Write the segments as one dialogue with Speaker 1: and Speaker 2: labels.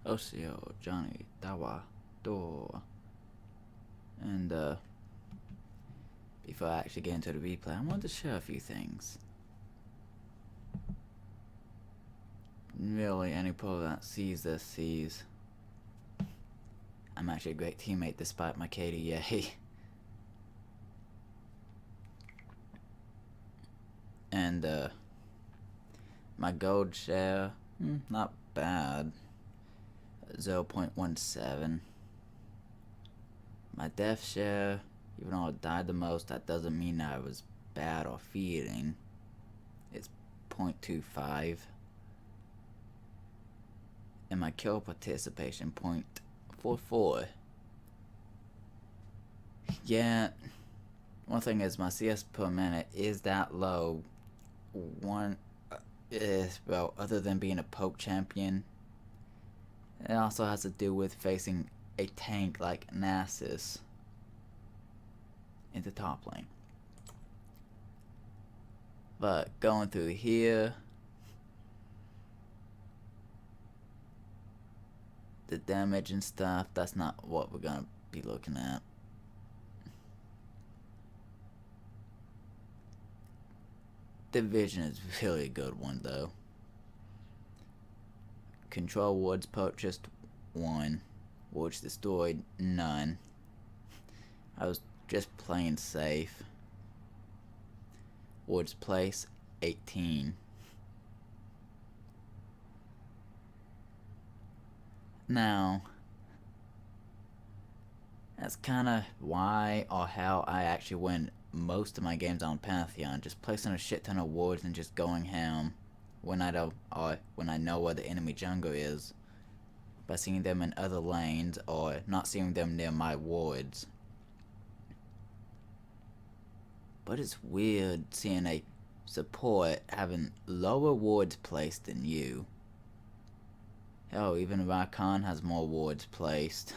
Speaker 1: Osio, Johnny, Dawa, Door. And before I actually get into the replay, I wanted to share a few things. Really, any player that sees this sees I'm actually a great teammate despite my KDA. And my gold share, not bad, 0.17. My death share, even though I died the most, that doesn't mean I was bad or feeding. It's 0.25. And my kill participation, 0.44. Yeah, one thing is my CS per minute is that low. One is, well, other than being a poke champion, it also has to do with facing a tank like Nasus in the top lane. But going through here, the damage and stuff, that's not what we're gonna be looking at. The vision is really a good one though. Control wards purchased 1, wards destroyed none. I was just playing safe. Wards place 18. Now, that's kind of why or how I actually win most of my games on Pantheon. Just placing a shit ton of wards and just going ham when I don't, or when I know where the enemy jungle is, by seeing them in other lanes or not seeing them near my wards. But it's weird seeing a support having lower wards placed than you. Hell, even Rakan has more wards placed.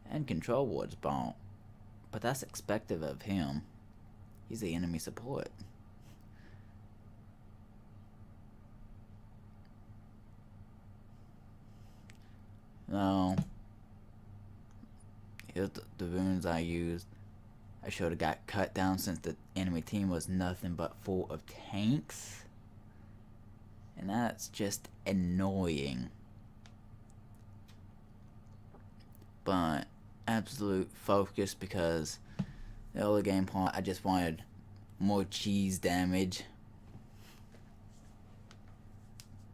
Speaker 1: And control wards bomb. But that's expected of him. He's the enemy support. No. Here's the runes I used. I should have got cut down since the enemy team was nothing but full of tanks. And that's just annoying. But absolute focus, because the early game part I just wanted more cheese damage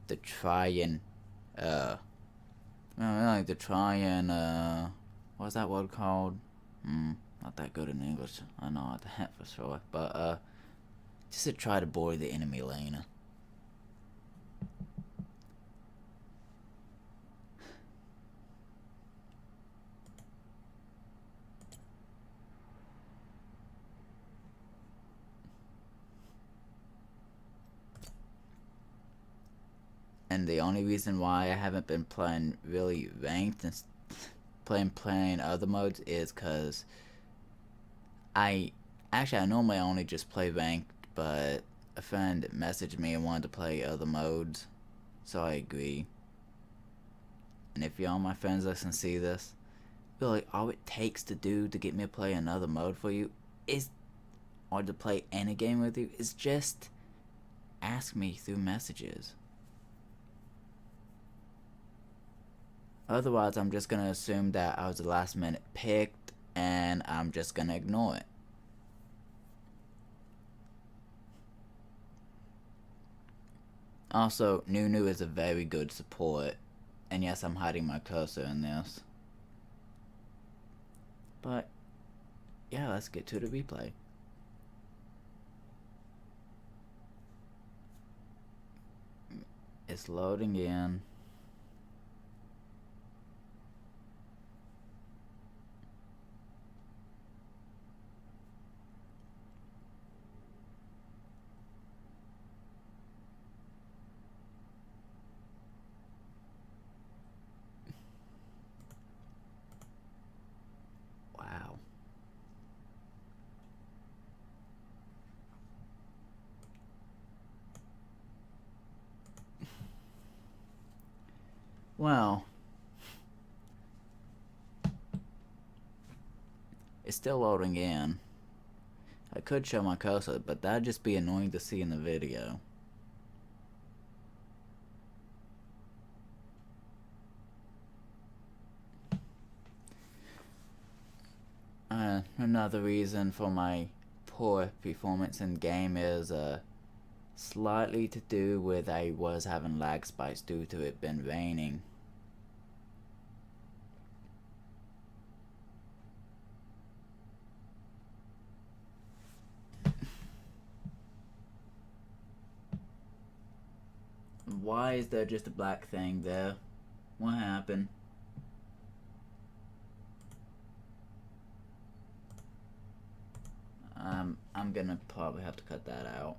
Speaker 1: to try and what's that word called? Not that good in English, I know that for sure, but just to try to bore the enemy lane. And the only reason why I haven't been playing really ranked and playing other modes is because I normally only just play ranked, but a friend messaged me and wanted to play other modes, so I agree. And if y'all my friends listen see this, really all it takes to do to get me to play another mode for you is, or to play any game with you, is just ask me through messages. Otherwise, I'm just gonna assume that I was the last minute picked, and I'm just gonna ignore it. Also, Nunu is a very good support, and yes, I'm hiding my cursor in this. But, yeah, let's get to the replay. It's loading in. Wow. Well, it's still loading in. I could show my cursor, but that'd just be annoying to see in the video. Another reason for my poor performance in game is slightly to do with I was having lag spikes due to it been raining. Why is there just a black thing there? What happened? I'm gonna probably have to cut that out.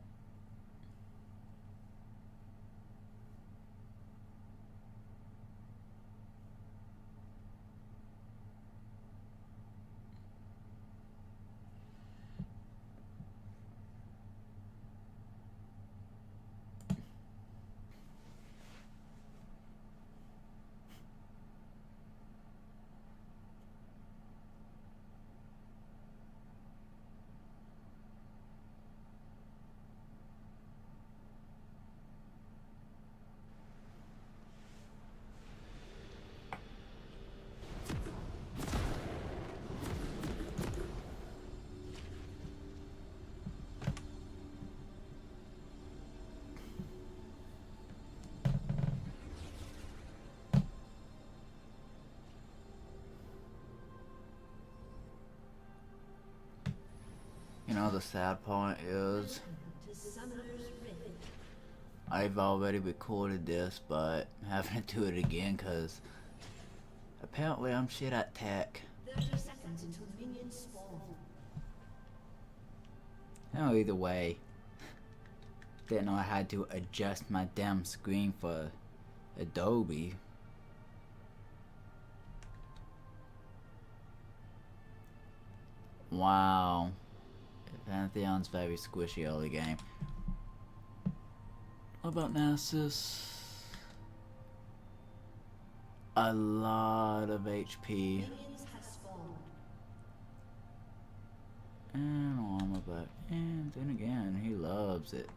Speaker 1: You know, the sad part is I've already recorded this, but I'm having to do it again because apparently I'm shit at tech.
Speaker 2: 30 seconds until minions spawn.
Speaker 1: Oh, either way, didn't know I had to adjust my damn screen for Adobe. Wow. Pantheon's very squishy early game. What about Nasus? A lot of HP.
Speaker 2: Minions have spawned.
Speaker 1: And armor back. And then again, he loves it.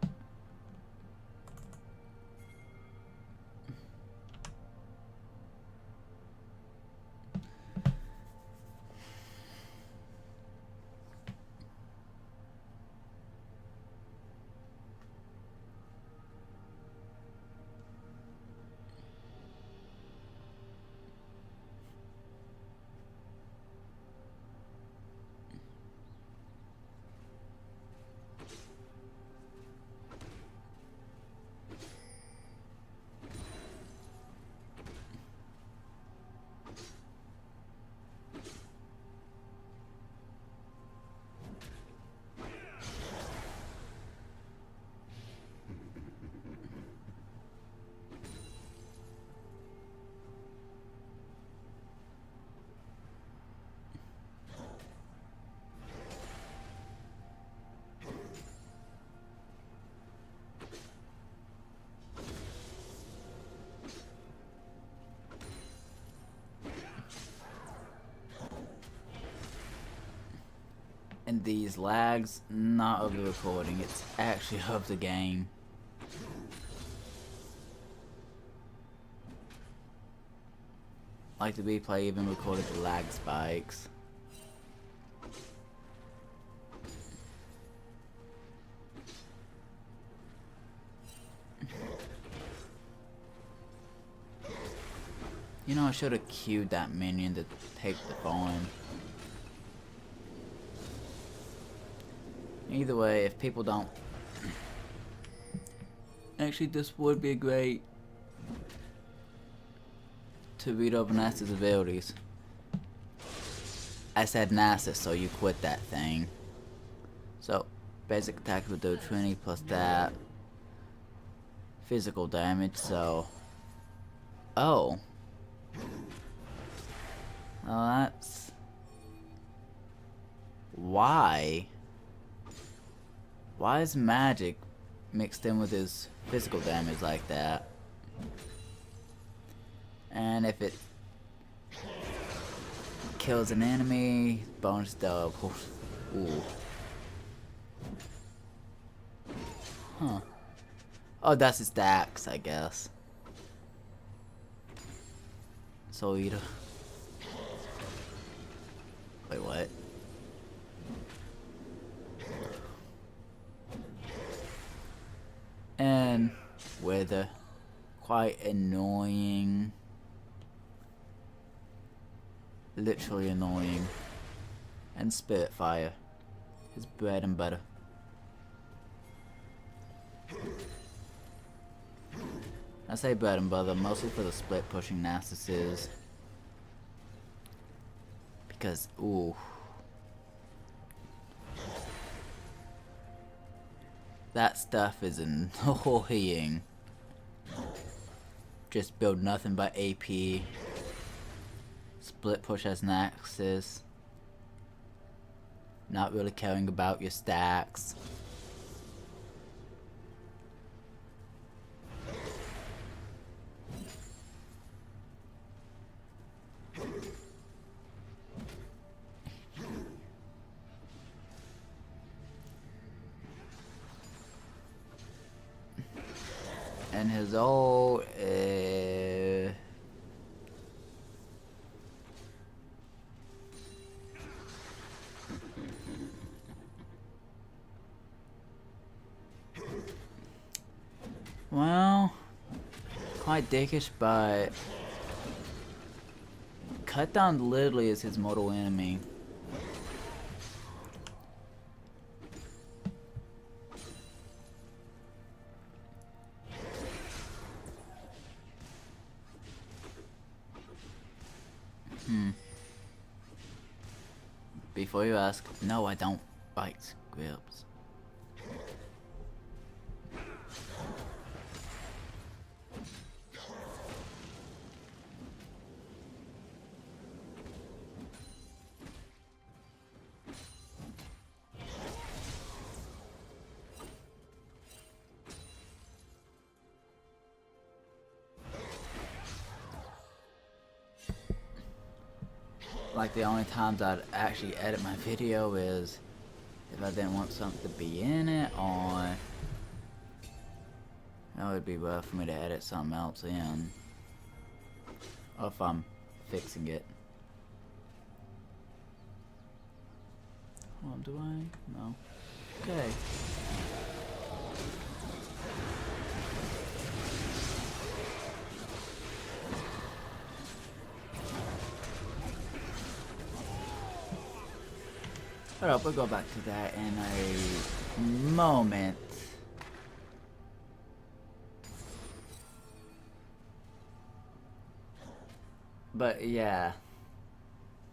Speaker 1: And these lags, not of the recording, it's actually of the game. Like the replay even recorded the lag spikes. You know, I should have queued that minion to take the farm. Either way, if people don't... Actually, this would be great to read over Nasus' abilities. I said Nasus, so you quit that thing. So, basic attack will do 20 plus that. Physical damage, so... Oh. Well, that's... Why? Why is magic mixed in with his physical damage like that? And if it kills an enemy, bonus double. Ooh. Huh. Oh, that's his stacks, I guess. Soul Eater. Wait, what? And Wither. Quite annoying. Literally annoying. And Spitfire. His bread and butter. I say bread and butter mostly for the split pushing Narcissus. Because, ooh. That stuff is annoying. Just build nothing but AP. Split push as Narcissus. Not really caring about your stacks. And his ult well, quite dickish, but Cut Down literally is his mortal enemy. Before you ask, no, I don't bite scripts. Like the only times I'd actually edit my video is if I didn't want something to be in it, or that would be rough for me to edit something else in, or if I'm fixing it. Hold on, do I? No. Okay. Alright, we'll go back to that in a moment. But yeah,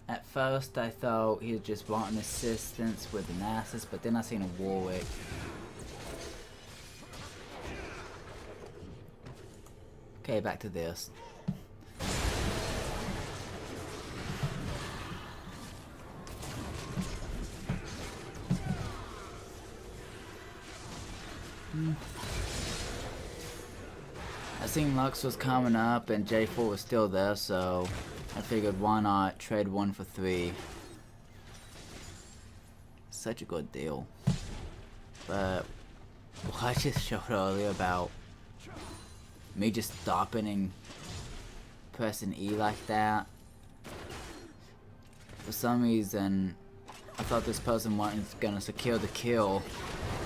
Speaker 1: at first I thought he was just wanting assistance with the Nasus, but then I seen a Warwick. Okay, back to this. I seen Lux was coming up and J4 was still there, so I figured why not trade 1 for 3. Such a good deal. But what I just showed earlier about me just stopping and pressing E like that, for some reason I thought this person wasn't gonna secure the kill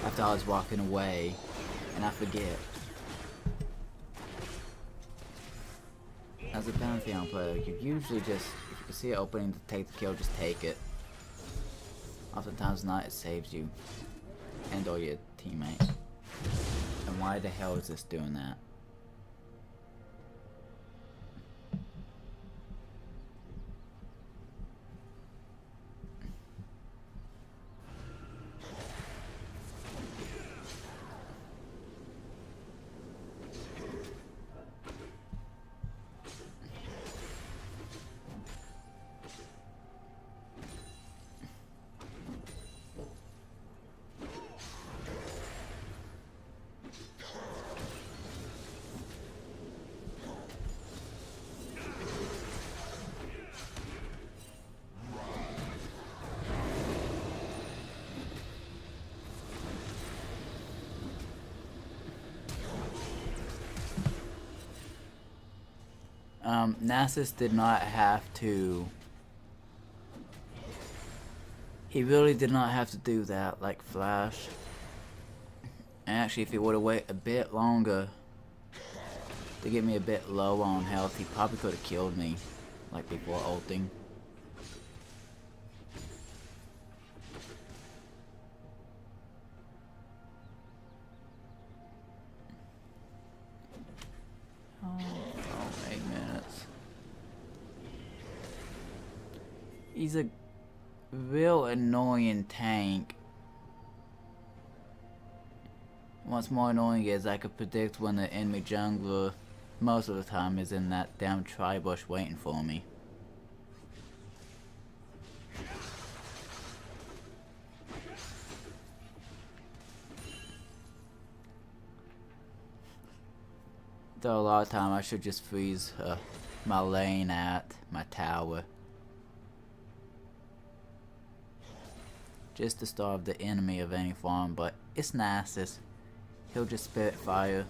Speaker 1: after I was walking away, and I forget. As a Pantheon player, you usually just, if you can see it opening to take the kill, just take it. Oftentimes not, it saves you and or your teammate. And why the hell is this doing that? Nasus did not have to. He really did not have to do that like Flash. And actually, if he would have waited a bit longer to get me a bit low on health, he probably could have killed me, like before ulting. Oh, 8 minutes. He's a real annoying tank. What's more annoying is I could predict when the enemy jungler most of the time is in that damn tri-bush waiting for me. Though a lot of time I should just freeze my lane at my tower. Just to starve the enemy of any form, but it's Nasus. He'll just spit fire.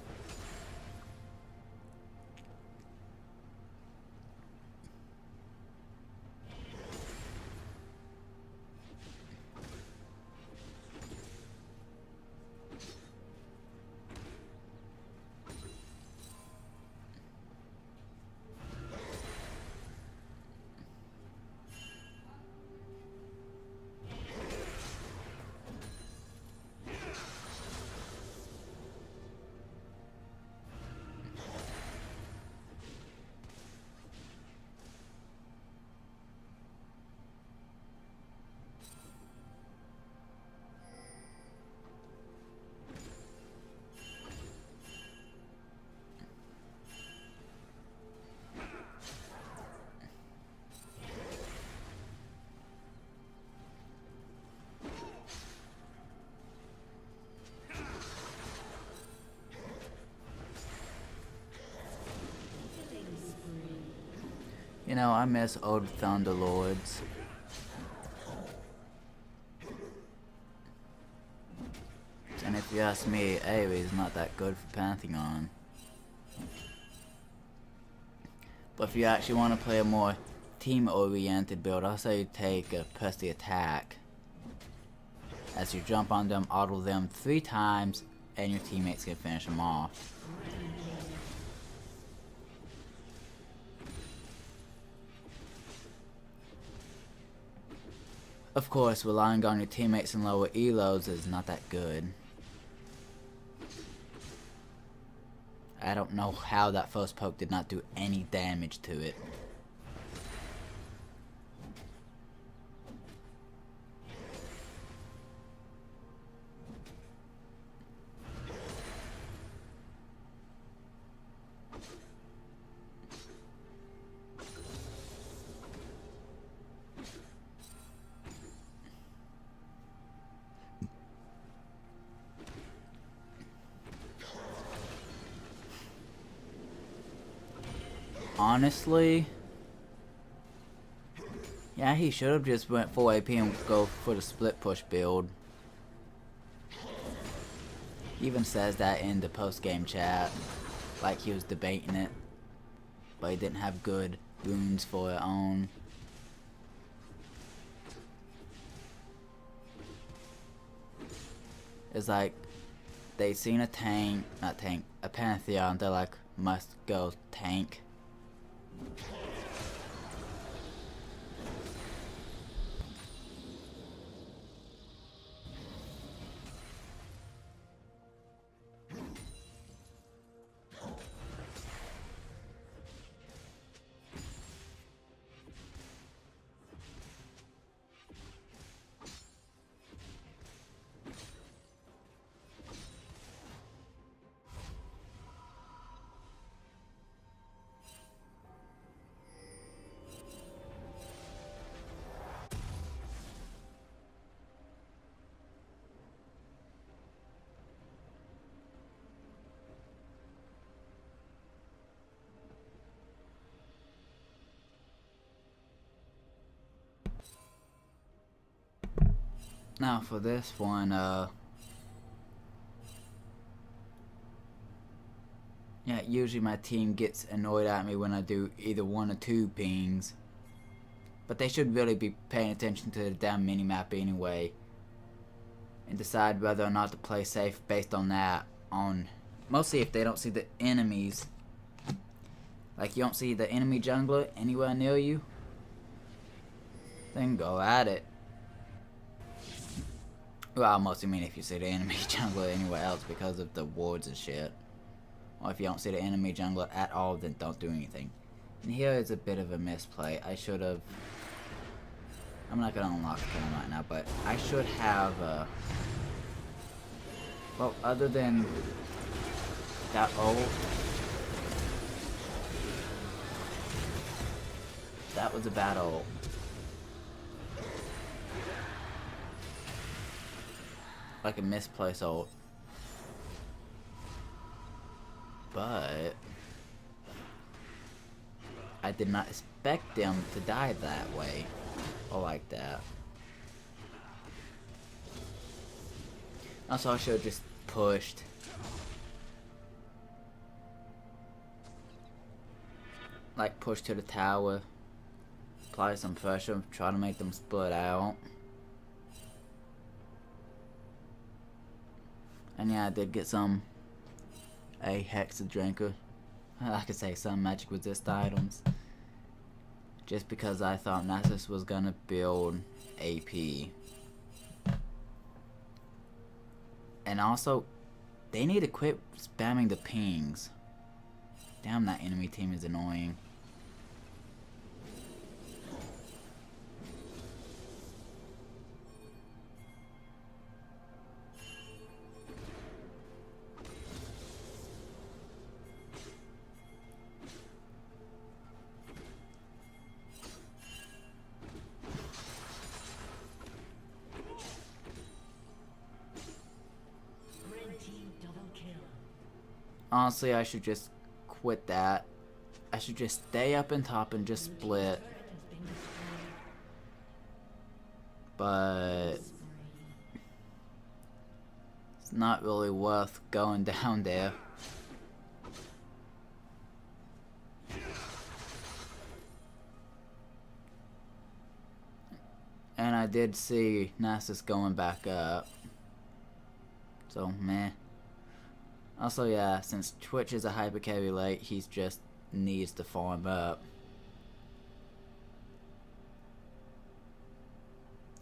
Speaker 1: You know, I miss old Thunder Lords. And if you ask me, Ares is not that good for Pantheon. But if you actually want to play a more team-oriented build, I'll say you take press the attack. As you jump on them, auto them 3 times, and your teammates can finish them off. Of course, relying on your teammates in lower elos is not that good. I don't know how that first poke did not do any damage to it. Honestly, yeah, he should have just went full AP and go for the split push build. He even says that in the post-game chat, like he was debating it, but he didn't have good runes for it on. It's like, they seen a tank, not tank, a Pantheon, they're like, must go tank. Now for this one, Yeah, usually my team gets annoyed at me when I do either 1 or 2 pings. But they should really be paying attention to the damn minimap anyway. And decide whether or not to play safe based on that. Mostly if they don't see the enemies. Like you don't see the enemy jungler anywhere near you, then go at it. Well, I mostly mean if you see the enemy jungler anywhere else because of the wards and shit. Or if you don't see the enemy jungler at all, then don't do anything. And here is a bit of a misplay. I should have... I'm not going to unlock the cannon right now, but I should have... well, other than that ult... That was a bad ult. Like a misplaced ult. But I did not expect them to die that way. Or like that. Also, I should have just pushed. Like push to the tower. Apply some pressure, try to make them split out. And yeah, I did get a Hexa Drinker. I could say some magic resist items. Just because I thought Nasus was gonna build AP. And also, they need to quit spamming the pings. Damn, that enemy team is annoying. Honestly, I should just quit that. I should just stay up in top and just split. But it's not really worth going down there. And I did see Nasus going back up. So, meh. Also, yeah, since Twitch is a hyper carry late, he's just needs to farm up.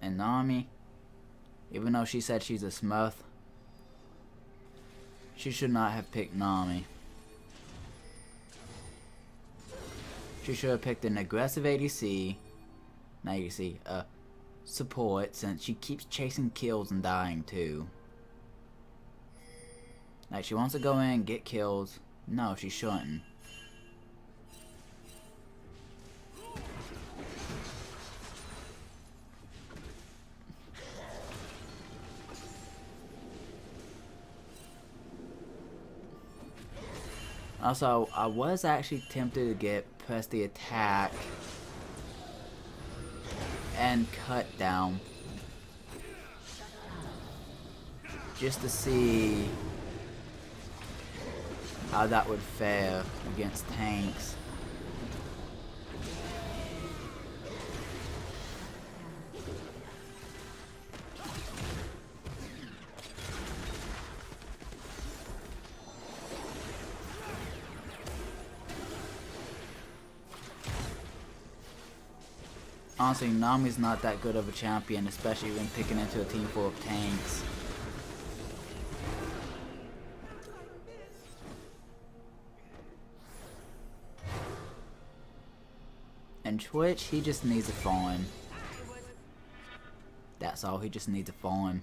Speaker 1: And Nami, even though she said she's a Smurf, she should not have picked Nami. She should have picked an aggressive ADC, not ADC, support, since she keeps chasing kills and dying too. Like, she wants to go in and get kills. No, she shouldn't. Also, I was actually tempted to press the attack and cut down. Just to see how that would fare against tanks. Honestly, Nami's not that good of a champion, especially when picking into a team full of tanks. And Twitch, he just needs a farm. That's all, he just needs a farm.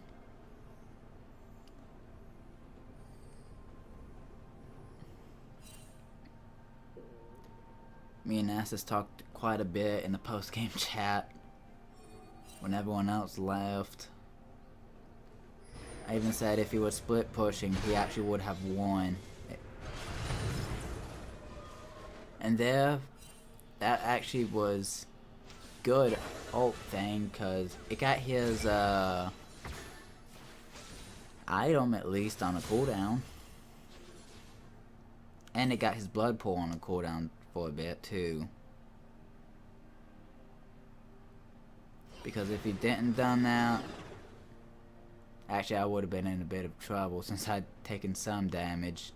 Speaker 1: Me and Nasus talked quite a bit in the post-game chat when everyone else left. I even said if he was split pushing, he actually would have won. And there, that actually was good ult thing, cause it got his item at least on a cooldown. And it got his blood pool on a cooldown for a bit too. Because if he didn't done that, actually I would have been in a bit of trouble since I'd taken some damage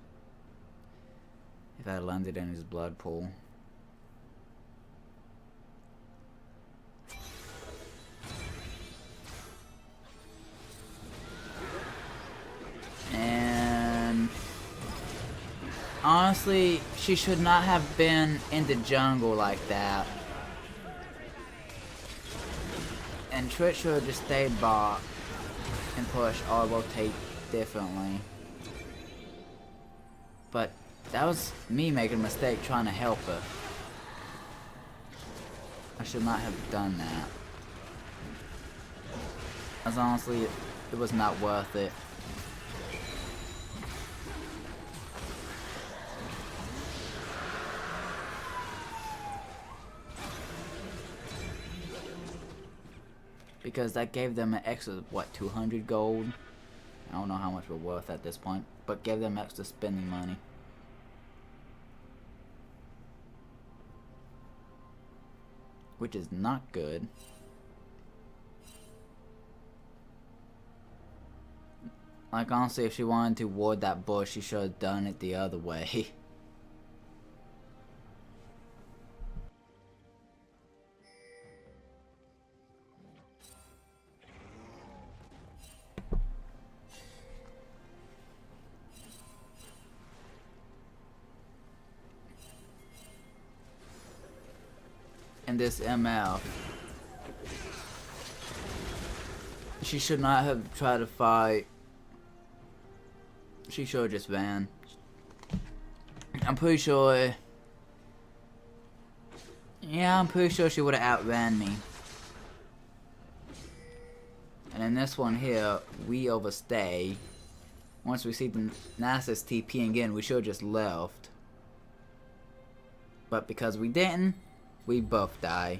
Speaker 1: if I landed in his blood pool. And honestly, she should not have been in the jungle like that. And Twitch should have just stayed bot and push or rotate differently. But that was me making a mistake trying to help her. I should not have done that. As honestly, it was not worth it. Because that gave them an extra, what, 200 gold? I don't know how much we're worth at this point, but gave them extra spending money. Which is not good. Like, honestly, if she wanted to ward that bush, she should have done it the other way. And this ML, she should not have tried to fight. She should have just ran. I'm pretty sure. Yeah, I'm pretty sure she would have outran me. And in this one here, we overstay. Once we see the Nasus TP again, we should have just left. But because we didn't, we both die.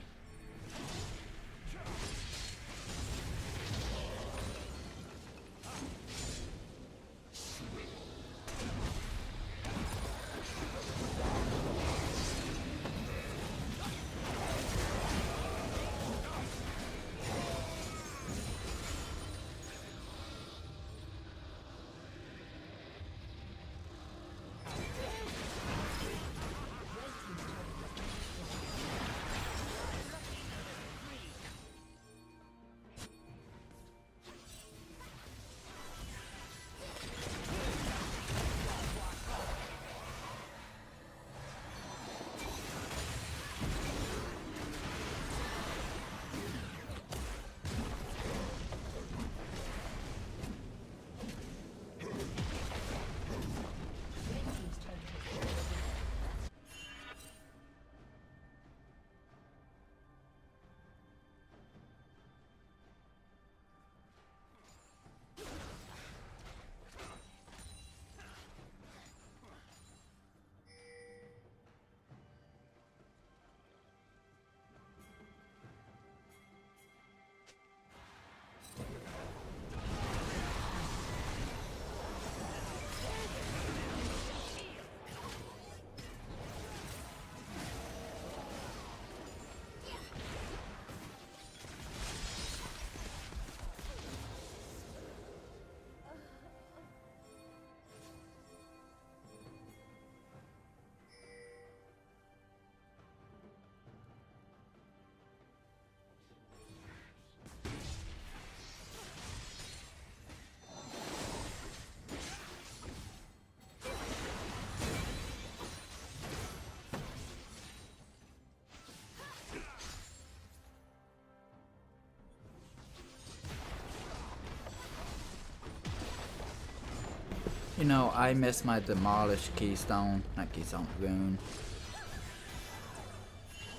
Speaker 1: You know, I missed my demolished keystone, not keystone, rune.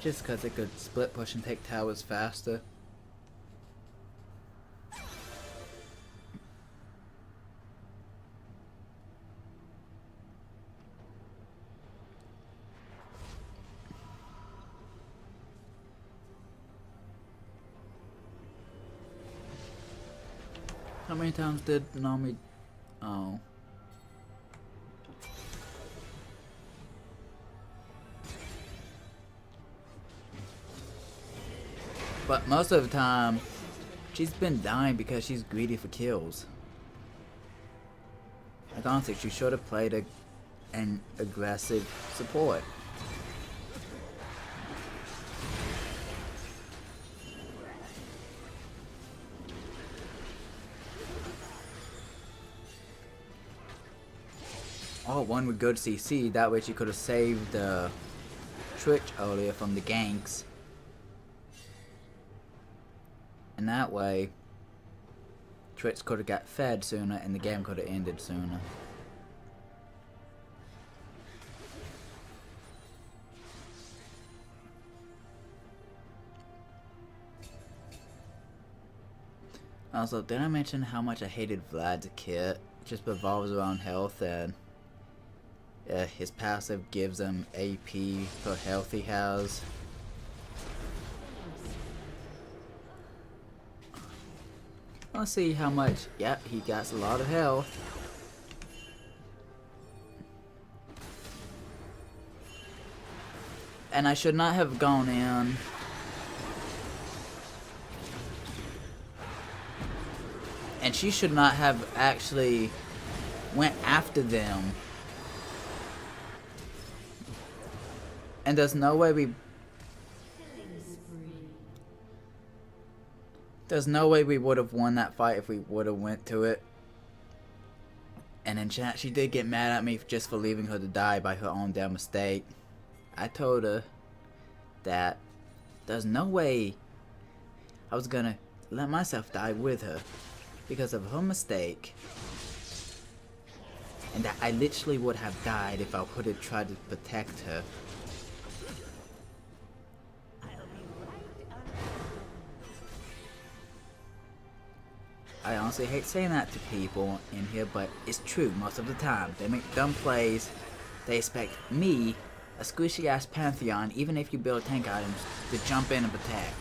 Speaker 1: Just because it could split push and take towers faster. How many times did Nami... Oh. But most of the time, she's been dying because she's greedy for kills. Like honestly, she should have played an aggressive support. Oh, one with good CC, that way she could have saved Twitch earlier from the ganks. And that way, Twitch could have got fed sooner and the game could have ended sooner. Also, did I mention how much I hated Vlad's kit? It just revolves around health, and his passive gives him AP per health he has. Let's see how much. Yep, he got a lot of health. And I should not have gone in. And she should not have actually went after them. And there's no way we would have won that fight if we would have went to it. And in chat, she did get mad at me just for leaving her to die by her own damn mistake. I told her that there's no way I was gonna let myself die with her because of her mistake. And that I literally would have died if I would have tried to protect her. I honestly hate saying that to people in here, but it's true most of the time. They make dumb plays. They expect me, a squishy ass Pantheon, even if you build tank items, to jump in and protect.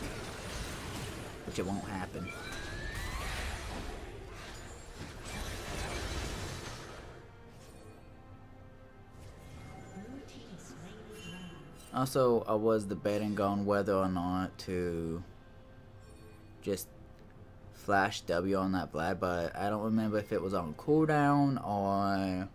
Speaker 1: Which it won't happen. Also, I was debating on whether or not to just flash W on that Vlad, but I don't remember if it was on cooldown or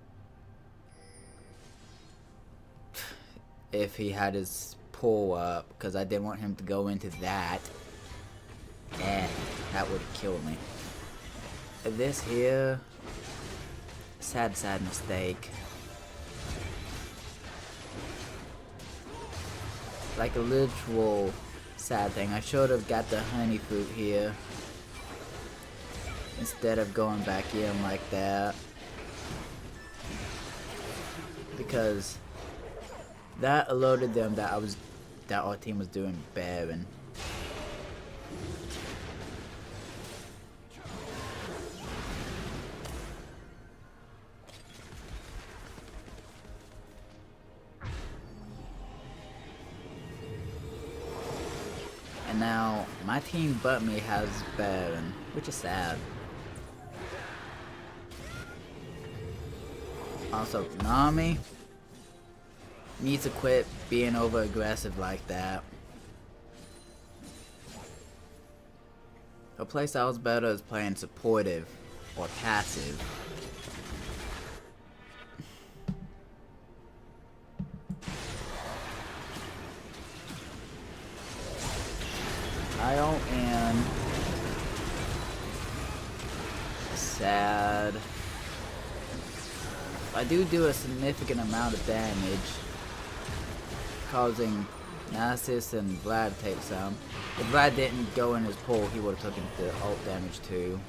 Speaker 1: if he had his pull up, because I didn't want him to go into that. And that would have killed me. This here, sad mistake. Like a literal sad thing. I should have got the honey fruit here instead of going back in like that, because that alerted them that our team was doing Baron. And now my team but me has Baron, which is sad. Also, Nami needs to quit being over aggressive like that. Her playstyle's better as playing supportive or passive. IO and sad. I do a significant amount of damage, causing Nasus and Vlad to take some. If Vlad didn't go in his pull, he would have taken the ult damage too.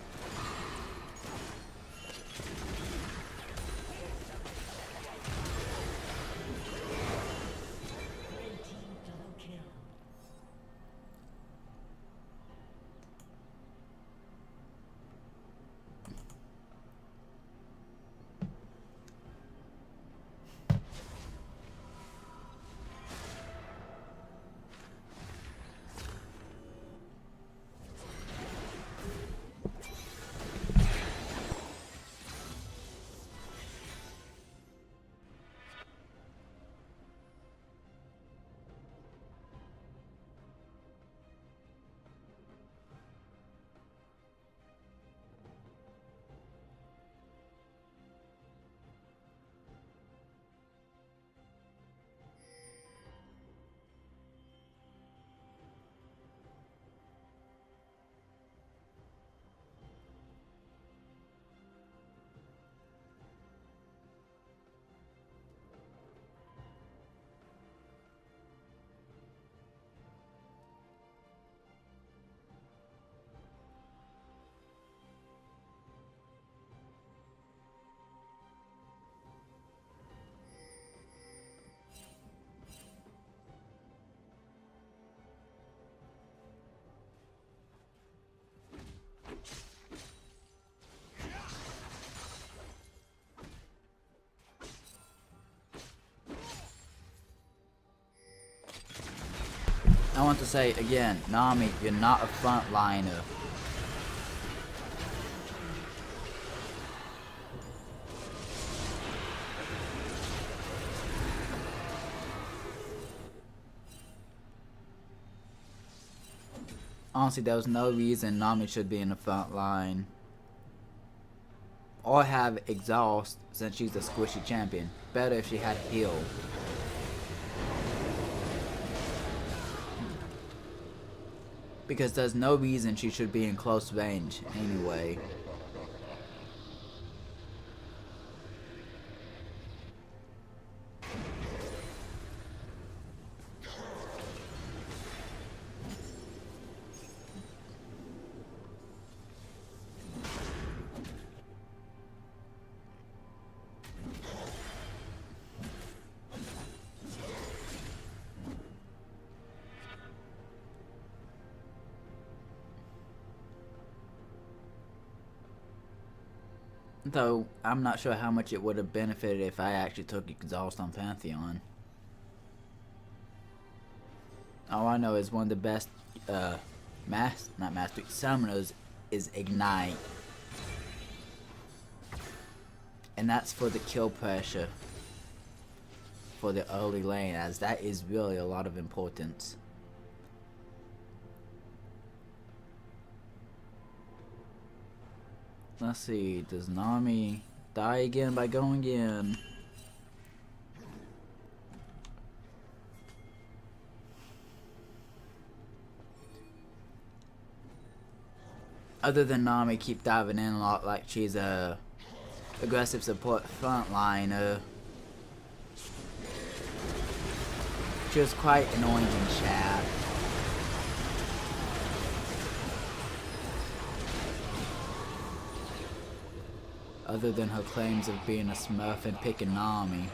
Speaker 1: I want to say again, Nami, you're not a frontliner. Honestly, there was no reason Nami should be in the front line. Or have exhaust since she's a squishy champion. Better if she had heal. Because there's no reason she should be in close range anyway. Though, I'm not sure how much it would have benefited if I actually took exhaust on Pantheon. All I know is one of the best, not mastery, summoners is Ignite. And that's for the kill pressure for the early lane, as that is really a lot of importance. Let's see, does Nami die again by going in? Other than Nami keep diving in a lot like she's a aggressive support frontliner, she was quite annoying in chat. Other than her claims of being a smurf and picking Nami.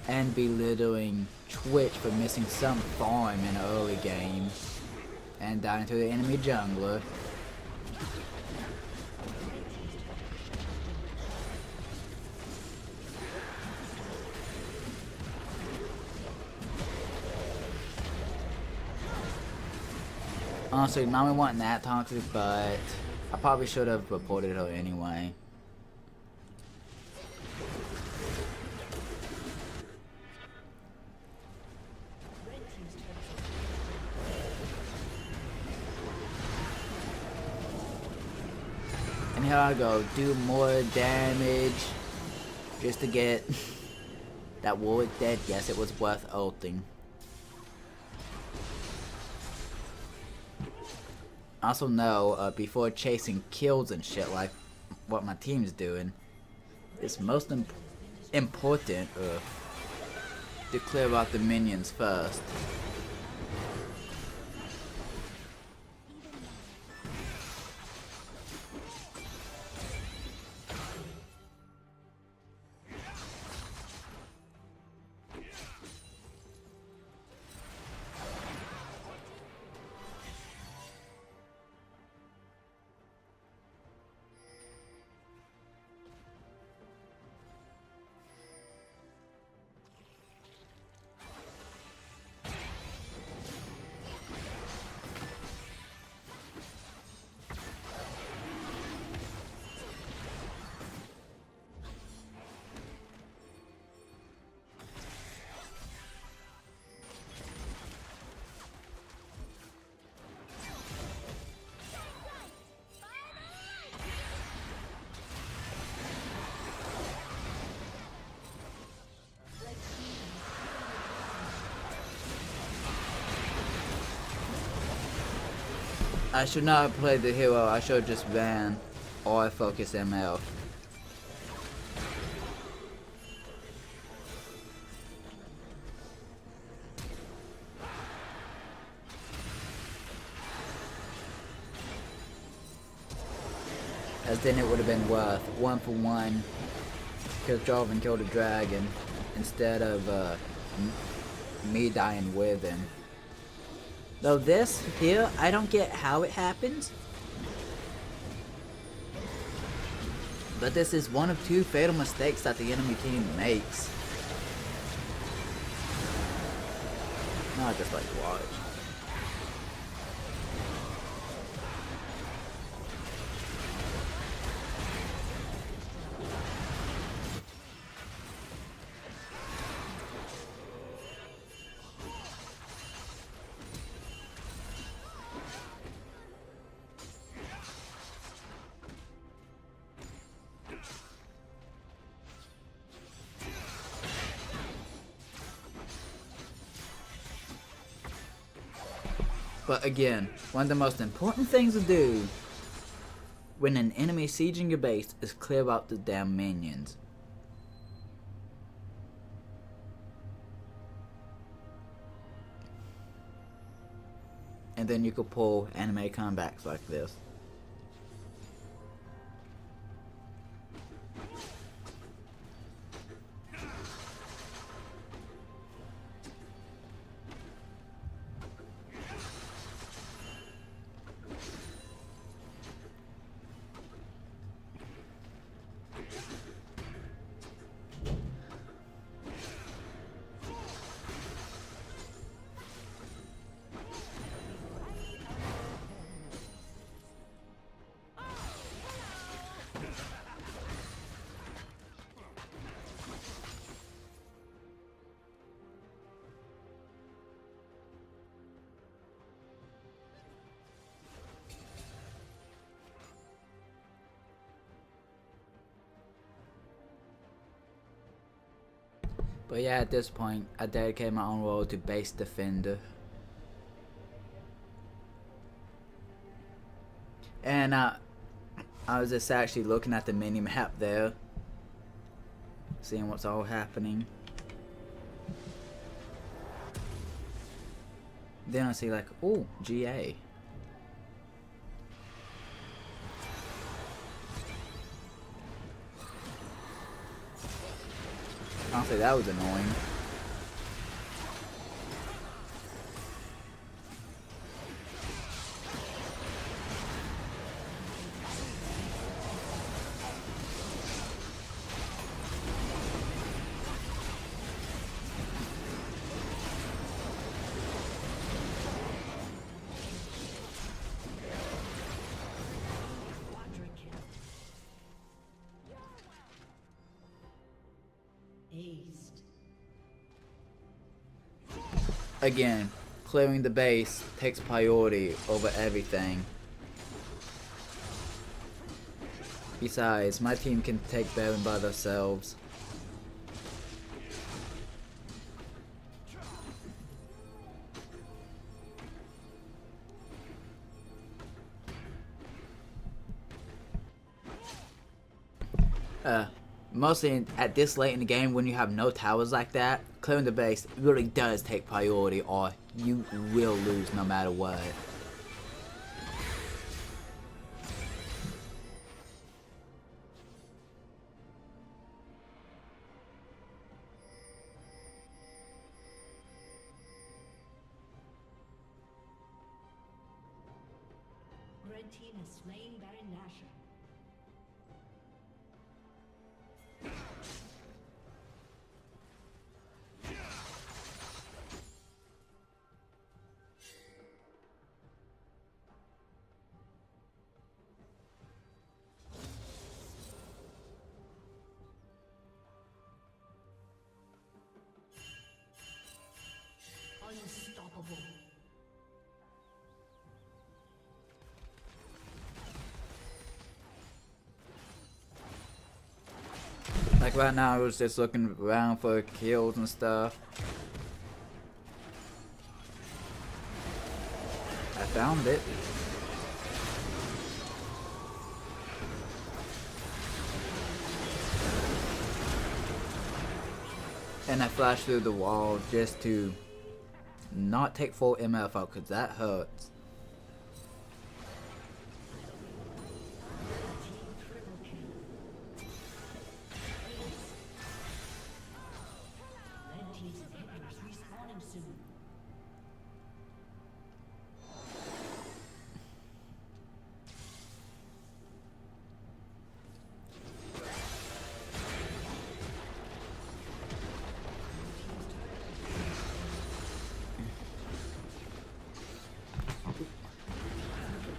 Speaker 1: And belittling Twitch for missing some farm in an early game. And dying to the enemy jungler. Honestly, Nami wasn't that toxic, but I probably should have reported her anyway. And here I go, do more damage just to get that Warwick dead. Yes, it was worth ulting. Also know, before chasing kills and shit like what my team's doing, it's most important to clear out the minions first. I should not have played the hero, I should have just ran or focus ML. As then it would have been worth 1-for-1 kill Jarvan and kill the dragon instead of me dying with him. Though this here, I don't get how it happens. But this is one of 2 fatal mistakes that the enemy team makes. Not just like watch. But again, one of the most important things to do when an enemy is sieging your base is clear out the damn minions. And then you could pull anime comebacks like this. But yeah, at this point, I dedicate my own role to base defender. And I was just actually looking at the mini map there, seeing what's all happening. Then I see like, oh, GA. Honestly, that was annoying. Again, clearing the base takes priority over everything. Besides, my team can take Baron by themselves. Mostly at this late in the game when you have no towers like that, clearing the base really does take priority or you will lose no matter what.
Speaker 2: Red team has slain Baron Nashor. Unstoppable.
Speaker 1: Like right now I was just looking around for kills and stuff. I found it. And I flashed through the wall just to not take full MF out because that hurts.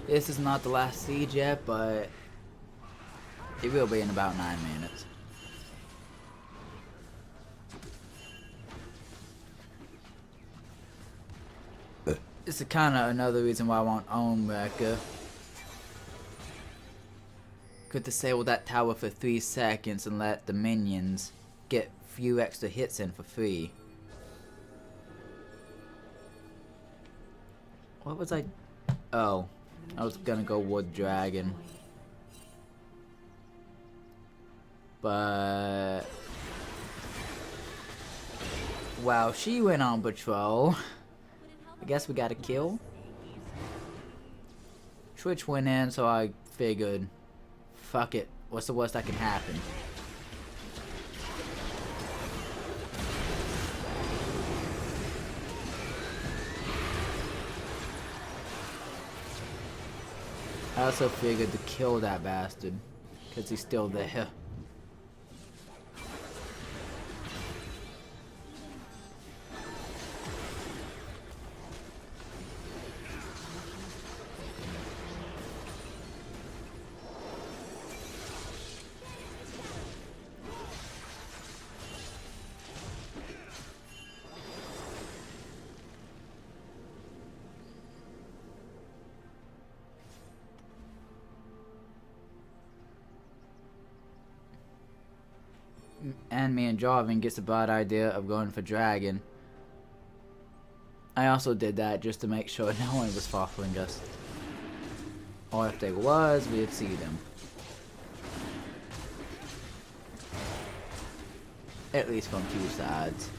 Speaker 1: This is not the last siege yet, but it will be in about 9 minutes. This is kind of another reason why I want own Mecha. Could disable that tower for 3 seconds and let the minions get few extra hits in for free. What was I? Oh, I was gonna go Wood Dragon. But wow, she went on patrol. I guess we got a kill. Twitch went in, so I figured, fuck it. What's the worst that can happen? I also figured to kill that bastard, because he's still there. And me and Jarvan gets the bright idea of going for Dragon. I also did that just to make sure no one was following us. Or if they was, we'd see them. At least from 2 sides.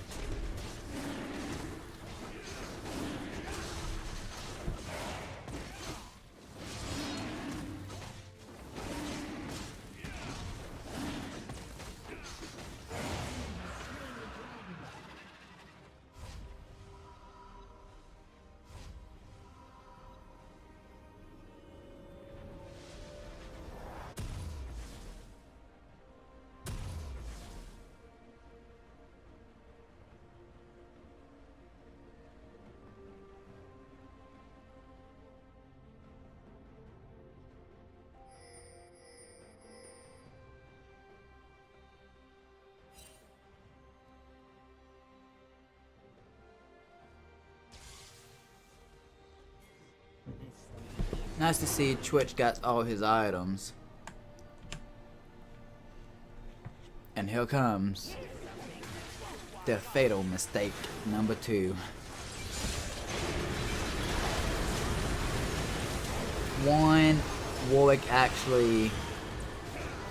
Speaker 1: Nice to see Twitch got all his items. And here comes the fatal mistake number 2. One, Warwick actually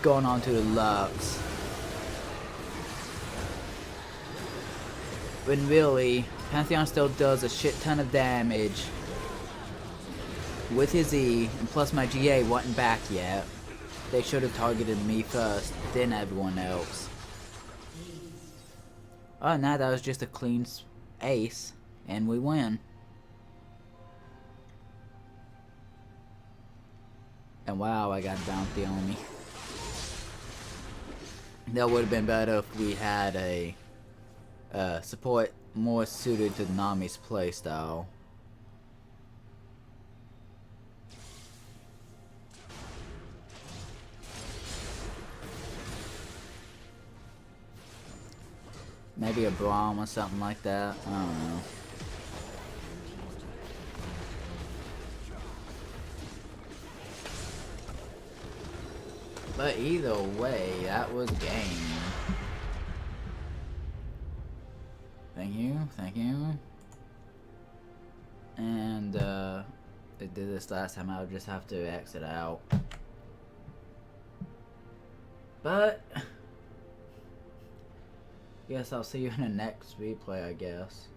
Speaker 1: going on to the Lux. When really, Pantheon still does a shit ton of damage with his E, and plus my GA wasn't back yet. They should have targeted me first, then everyone else. Oh, now that was just a clean ace, and we win. And wow, I got bounty on me. That would have been better if we had a support more suited to Nami's playstyle. Maybe a Braum or something like that. I don't know. But either way, that was game. Thank you, thank you. And they did this last time, I would just have to exit out. But guess I'll see you in the next replay, I guess.